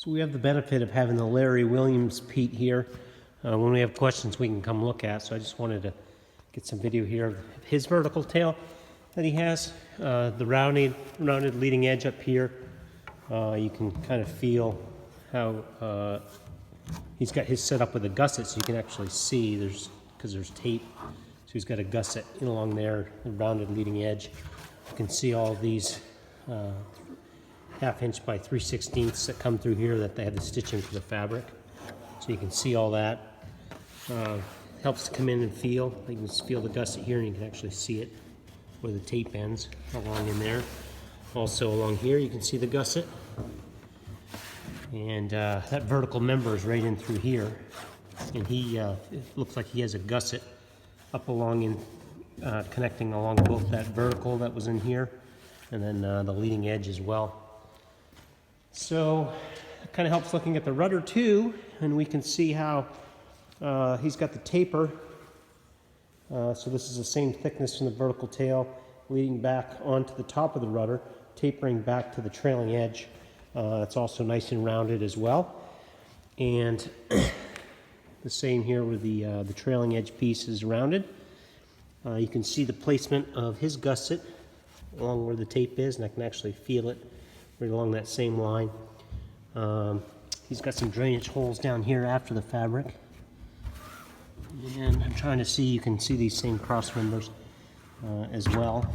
So we have the benefit of having the Larry Williams Piet here. When we have questions we can come look at, so I just wanted to get some video here of his vertical tail that he has. The rounded leading edge up here. You can kind of feel how he's got his set up with a gusset, so you can actually see because there's tape. So he's got a gusset in along there, the rounded leading edge. You can see all these 1/2 inch by 3/16 that come through here that they have the stitching for the fabric. So you can see all that. Helps to come in and feel. You can feel the gusset here and you can actually see it where the tape ends along in there. Also along here you can see the gusset. And that vertical member is right in through here. And it looks like he has a gusset up along in connecting along both that vertical that was in here and then the leading edge as well. So it kind of helps looking at the rudder too, and we can see how he's got the taper. So this is the same thickness from the vertical tail leading back onto the top of the rudder, tapering back to the trailing edge. It's also nice and rounded as well. And the same here with the trailing edge piece is rounded. You can see the placement of his gusset along where the tape is, and I can actually feel it right along that same line. He's got some drainage holes down here after the fabric. And I'm trying to see, you can see these same cross members as well.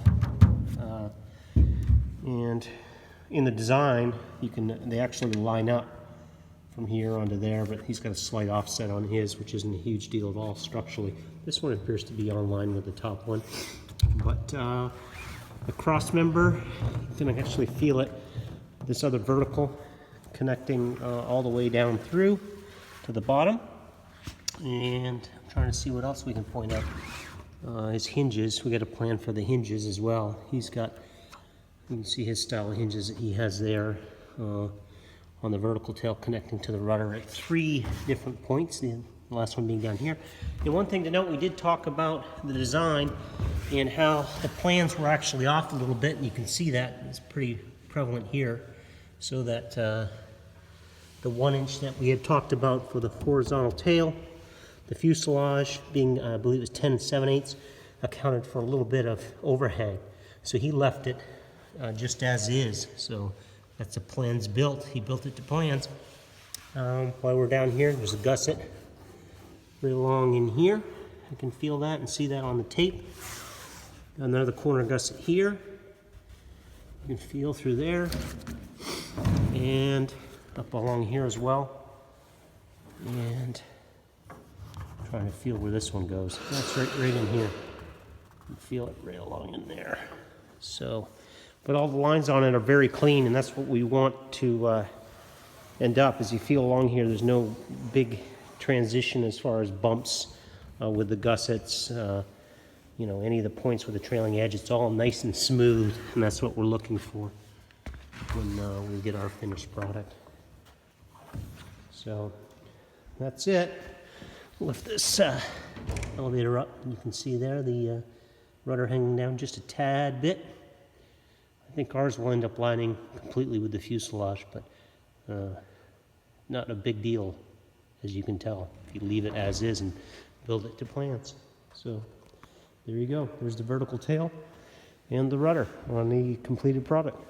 And in the design, they actually line up from here onto there, but he's got a slight offset on his, which isn't a huge deal at all structurally. This one appears to be on line with the top one. But the cross member, you can actually feel it. This other vertical connecting all the way down through to the bottom. And I'm trying to see what else we can point out. His hinges, we got a plan for the hinges as well. He's got, you can see his style of hinges that he has there on the vertical tail connecting to the rudder at 3 different points, the last one being down here. And one thing to note, we did talk about the design and how the plans were actually off a little bit, and you can see that it's pretty prevalent here. So that the 1 inch that we had talked about for the horizontal tail, the fuselage being, I believe it was 10 7/8, accounted for a little bit of overhang. So he left it just as is. So that's the plans built. He built it to plans. While we're down here, there's a gusset right along in here. I can feel that and see that on the tape. Another corner gusset here. You can feel through there. And up along here as well. And I'm trying to feel where this one goes. That's right in here. You feel it right along in there. So, but all the lines on it are very clean, and that's what we want to end up. As you feel along here, there's no big transition as far as bumps with the gussets. You know, any of the points with the trailing edge, it's all nice and smooth, and that's what we're looking for when we get our finished product. So that's it. Lift this elevator up. You can see there the rudder hanging down just a tad bit. I think ours will end up lining completely with the fuselage, but not a big deal, as you can tell, if you leave it as is and build it to plans. So there you go. There's the vertical tail and the rudder on the completed product.